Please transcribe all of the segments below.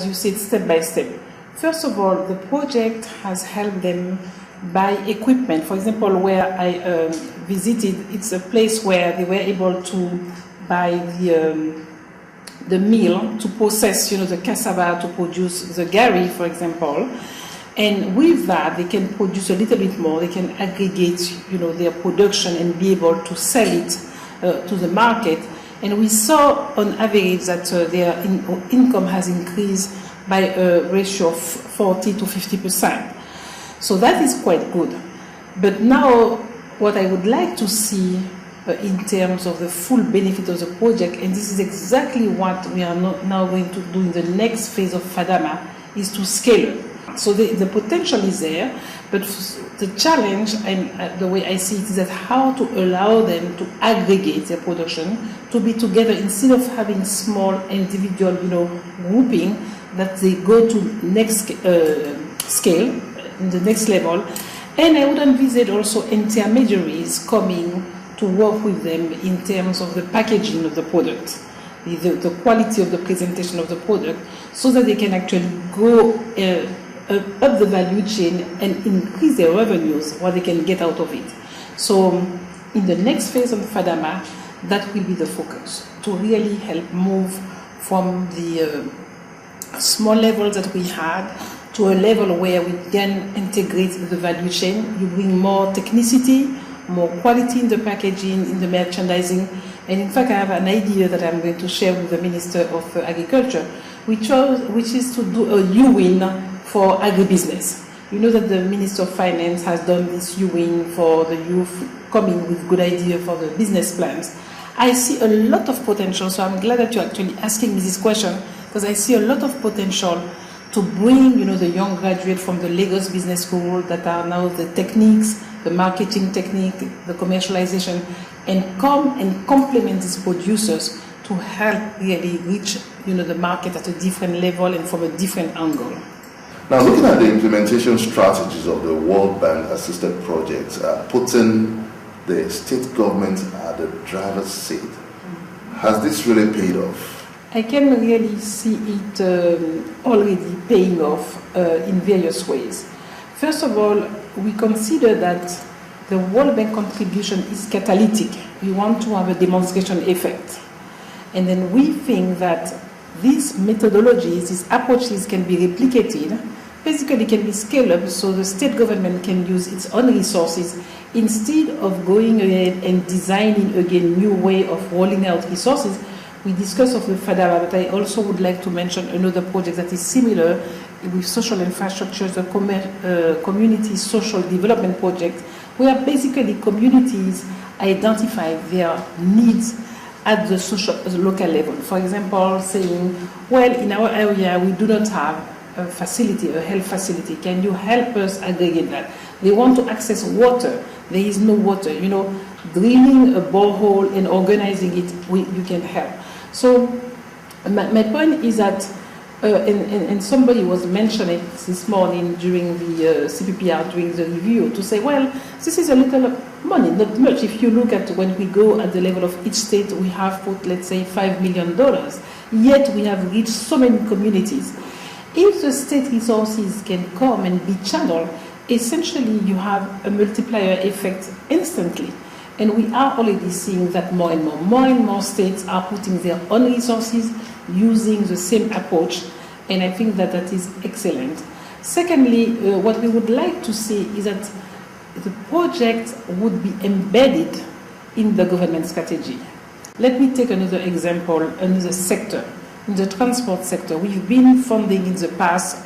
you said, step by step. First of all, the project has helped them buy equipment. For example, where I visited, it's a place where they were able to buy the mill to process, the cassava to produce the gari, for example. And with that, they can produce a little bit more. They can aggregate, their production and be able to sell it to the market. And we saw on average that their income has increased by a ratio of 40 to 50%. So that is quite good. But now what I would like to see in terms of the full benefit of the project, and this is exactly what we are now going to do in the next phase of FADAMA, is to scale up. So the potential is there, but the challenge, and the way I see it, is that how to allow them to aggregate their production, to be together instead of having small individual, grouping, that they go to next scale, in the next level. And I would envisage also intermediaries coming to work with them in terms of the packaging of the product, the quality of the presentation of the product, so that they can actually go up the value chain and increase their revenues, what they can get out of it. So in the next phase of FADAMA, that will be the focus, to really help move from the small level that we had to a level where we can integrate the value chain. You bring more technicity, more quality in the packaging, in the merchandising. And in fact, I have an idea that I'm going to share with the Minister of Agriculture, which is to do a U-win for agribusiness. You know that the Minister of Finance has done this U-win for the youth, coming with good idea for the business plans. I see a lot of potential, so I'm glad that you're actually asking me this question, because I see a lot of potential to bring, the young graduates from the Lagos Business School that are now the techniques, the marketing technique, the commercialization, and come and complement these producers to help really reach, the market at a different level and from a different angle. Now, looking at the implementation strategies of the World Bank assisted projects, putting the state government at the driver's seat, has this really paid off? I can really see it already paying off in various ways. First of all, we consider that the World Bank contribution is catalytic. We want to have a demonstration effect. And then we think that these methodologies, these approaches can be replicated, basically can be scaled up so the state government can use its own resources instead of going ahead and designing again new way of rolling out resources. We discussed of the FADAMA, but I also would like to mention another project that is similar with social infrastructure, the community social development project, where basically communities identify their needs at the local level. For example, saying, well, in our area we do not have a facility, a health facility. Can you help us aggregate that? They want to access water. There is no water. Drilling a borehole and organizing it, you can help. So my point is that, and somebody was mentioning it this morning during the CPPR, during the review, to say, well, this is a little money, not much. If you look at when we go at the level of each state, we have put, let's say, $5 million, yet we have reached so many communities. If the state resources can come and be channeled, essentially you have a multiplier effect instantly. And we are already seeing that more and more states are putting their own resources, using the same approach, and I think that that is excellent. Secondly, what we would like to see is that the project would be embedded in the government strategy. Let me take another example, another sector. In the transport sector, we've been funding in the past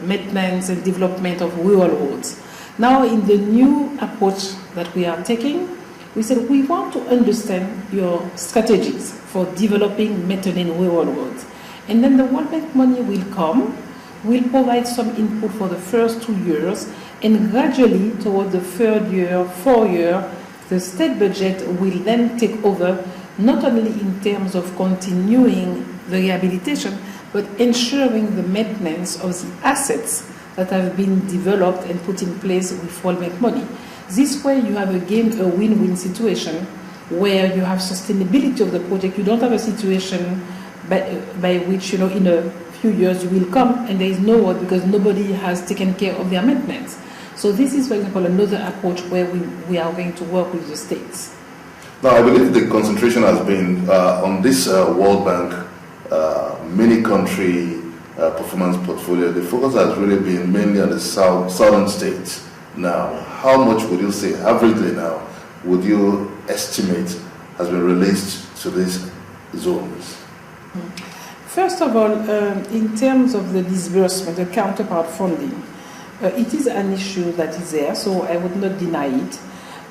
maintenance and development of rural roads. Now, in the new approach that we are taking, we said we want to understand your strategies for developing, maintaining rural roads. And then the World Bank money will come, will provide some input for the first 2 years, and gradually toward the third year, 4th year, the state budget will then take over, not only in terms of continuing the rehabilitation, but ensuring the maintenance of the assets that have been developed and put in place with World Bank money. This way you have again a win-win situation where you have sustainability of the project. You don't have a situation by which, in a few years you will come and there is no work because nobody has taken care of their maintenance. So this is, for example, another approach where we are going to work with the states. Now, I believe the concentration has been on this World Bank many country performance portfolio. The focus has really been mainly on the southern states. Now, how much would you say, averagely now, would you estimate has been released to these zones? First of all, in terms of the disbursement, the counterpart funding, it is an issue that is there, so I would not deny it.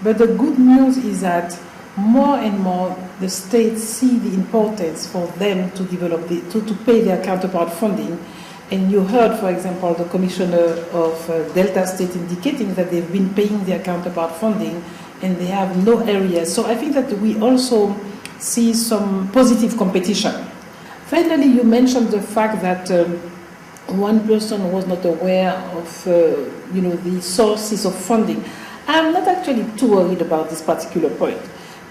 But the good news is that more and more the states see the importance for them to develop to pay their counterpart funding. And you heard, for example, the commissioner of Delta State indicating that they've been paying their counterpart funding and they have no areas. So I think that we also see some positive competition. Finally, you mentioned the fact that one person was not aware of the sources of funding. I'm not actually too worried about this particular point,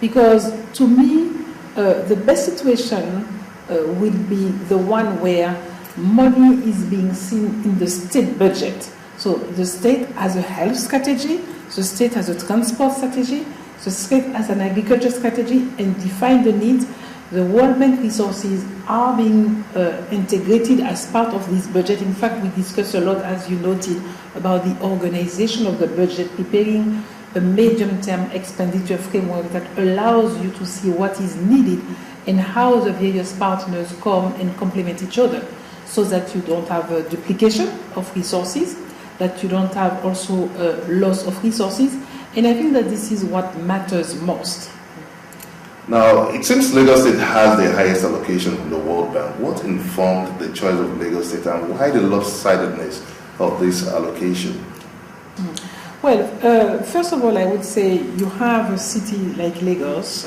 because to me the best situation will be the one where money is being seen in the state budget. So the state has a health strategy, the state has a transport strategy, the state has an agriculture strategy, and define the needs. The World Bank resources are being integrated as part of this budget. In fact, we discussed a lot, as you noted, about the organization of the budget, preparing a medium-term expenditure framework that allows you to see what is needed and how the various partners come and complement each other, so that you don't have a duplication of resources, that you don't have also a loss of resources. And I think that this is what matters most. Now, it seems Lagos State has the highest allocation from the World Bank. What informed the choice of Lagos State, and why the lopsidedness of this allocation? Well, first of all, I would say you have a city like Lagos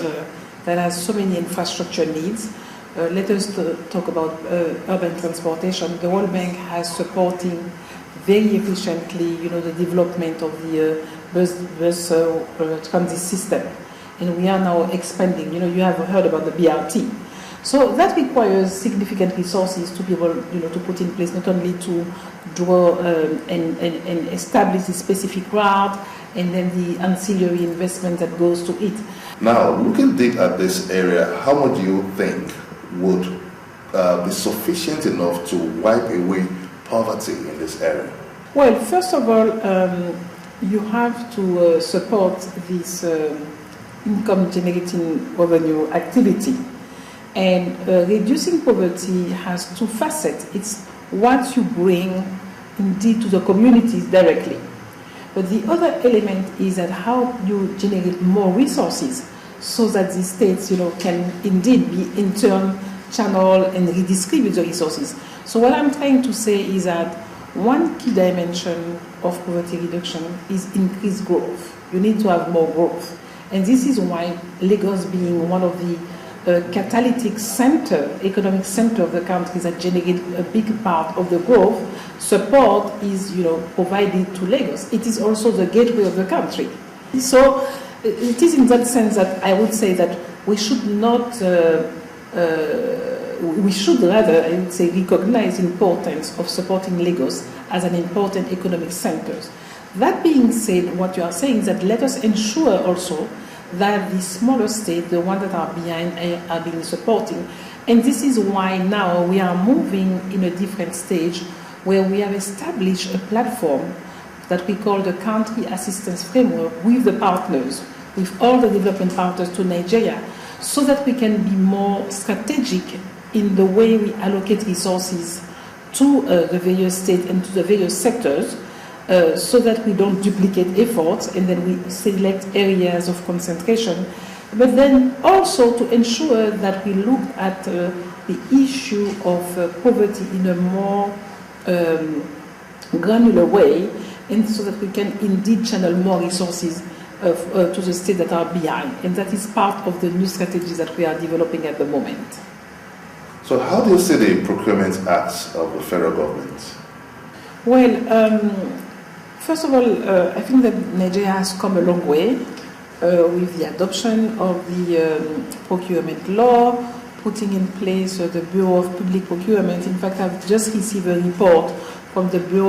that has so many infrastructure needs. Let us talk about urban transportation. The World Bank has supporting very efficiently, the development of the bus transit system. And we are now expanding. You have heard about the BRT. So that requires significant resources to be able, to put in place, not only to draw and establish a specific route, and then the ancillary investment that goes to it. Now, looking deep at this area, how much do you think would be sufficient enough to wipe away poverty in this area? Well, first of all, you have to support this income-generating revenue activity. And reducing poverty has two facets. It's what you bring indeed to the communities directly. But the other element is that how you generate more resources so that the states, can indeed be in turn channel and redistribute the resources. So what I'm trying to say is that one key dimension of poverty reduction is increased growth. You need to have more growth. And this is why Lagos, being one of the catalytic center, economic center of the country that generate a big part of the growth, support is provided to Lagos. It is also the gateway of the country. So it is in that sense that I would say that we should not, we should rather, I would say, recognize the importance of supporting Lagos as an important economic center. That being said, what you are saying is that let us ensure also that the smaller states, the ones that are behind, are being supported. And this is why now we are moving in a different stage where we have established a platform that we call the Country Assistance Framework with the partners, with all the development partners to Nigeria, so that we can be more strategic in the way we allocate resources to the various states and to the various sectors, so that we don't duplicate efforts and then we select areas of concentration, but then also to ensure that we look at the issue of poverty in a more granular way, and so that we can indeed channel more resources to the states that are behind. And that is part of the new strategies that we are developing at the moment. So how do you see the procurement acts of the federal government? Well, first of all, I think that Nigeria has come a long way with the adoption of the procurement law, putting in place the Bureau of Public Procurement. In fact, I've just received a report from the Bureau